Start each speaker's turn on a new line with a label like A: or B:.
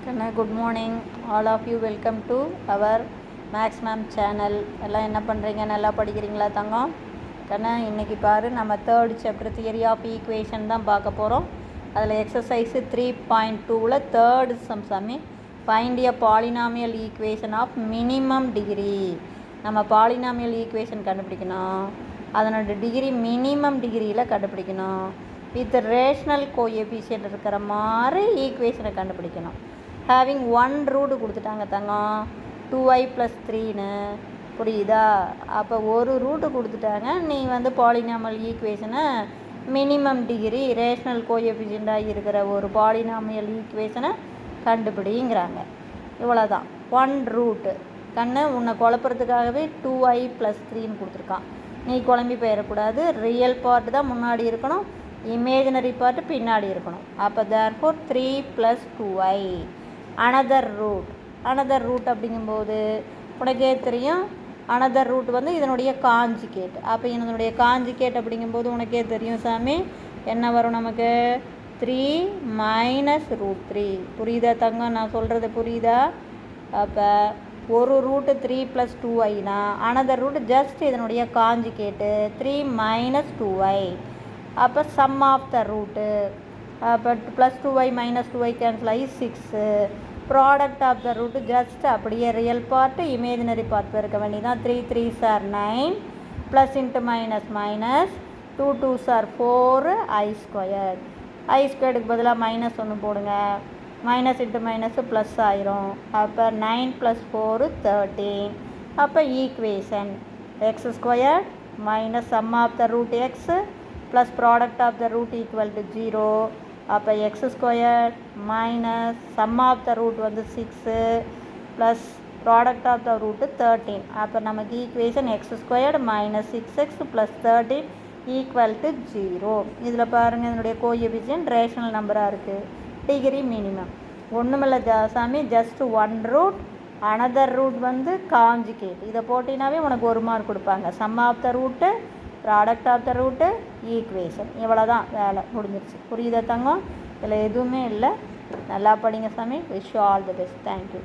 A: Good morning, all of you. Welcome to our Max Ma'am channel. எல்லாம் என்ன பண்ணுறீங்க? நல்லா படிக்கிறீங்களா தங்கம்? கண்ணா இன்றைக்கி பாரு, நம்ம third chapter theory of equation தான் பார்க்க போகிறோம். அதில் எக்ஸசைஸு 3.2ல் third sum find a polynomial equation of minimum degree. நம்ம பாலினாமியல் ஈக்குவேஷன் கண்டுபிடிக்கணும், அதனோட டிகிரி மினிமம் டிகிரியில் கண்டுபிடிக்கணும். வித் ரேஷ்னல் கோஎஃபிஷியன்ட் இருக்கிற மாதிரி ஈக்குவேஷனை கண்டுபிடிக்கணும். ஹேவிங் ஒன் ரூட் கொடுத்துட்டாங்க தங்கம், 2i + 3ன்னு புரியுதா? அப்போ ஒரு ரூட்டு கொடுத்துட்டாங்க. நீ பாலினாமியல் ஈக்குவேஷனை மினிமம் டிகிரி ரேஷ்னல் கோஎஃபிஷியண்டாக இருக்கிற ஒரு பாலினாமியல் ஈக்குவேஷனை கண்டுபிடிங்கிறாங்க. இவ்வளோதான், ஒன் ரூட்டு. கண்ணு உன்னை குழப்பறதுக்காகவே 2i + 3ன்னு கொடுத்துருக்கான். நீ குழம்பி போயிடக்கூடாது. ரியல் பார்ட் தான் முன்னாடி இருக்கணும், இமேஜினரி பார்ட்டு பின்னாடி இருக்கணும். அப்போ தேர்ஃபோர் 3 + 2i. அனதர் ரூட் அப்படிங்கும்போது உனக்கே தெரியும், அனதர் ரூட் இதனுடைய காஞ்சிகேட். அப்போ இதனுடைய காஞ்சிகேட் அப்படிங்கும்போது உனக்கே தெரியும் சாமி, என்ன வரும் நமக்கு? 3 - √3. புரியுதா தங்கம்? நான் சொல்கிறது புரியுதா? அப்போ ஒரு ரூட்டு 3 + 2iனா அனதர் ரூட் ஜஸ்ட் இதனுடைய காஞ்சிகேட்டு 3 - 2i. அப்போ சம் ஆஃப் த ரூட்டு, அப்போ +2i - 2i கேன்சல் ஆகி 6. Product of the root just அப்படியே ரியல் பார்ட்டு இமேஜினரி பார்ட் இருக்க வேண்டியதான். 3 3s are 9, plus into minus 2 2s are 4, i². i²க்கு பதிலாக -1 போடுங்க. மைனஸ் இன்ட்டு மைனஸு ப்ளஸ் ஆயிரும். அப்போ 9 + 4 13. அப்போ equation x² - sum of the root x plus product of the root = 0. அப்போ x² - sum of the root 6 plus product of the root 13. அப்போ நமக்கு equation x² - 6x + 13 = 0. இதில் பாருங்கள், இதனுடைய கோஎஃபிஷியன்ட் ரேஷனல் நம்பராக இருக்குது. டிகிரி மினிமம் ஒன்றுமில்ல சாமி, just one root, another root conjugate. இதை போட்டினாவே உனக்கு 1 மார்க் கொடுப்பாங்க. Sum of the root, product of the root, equation. இவ்வளோ தான், வேலை முடிஞ்சிருச்சு. புரியுதா தங்கம்? இதில் எதுவுமே இல்லை. நல்லா படிங்க சாமி. Wish you all the best. Thank you.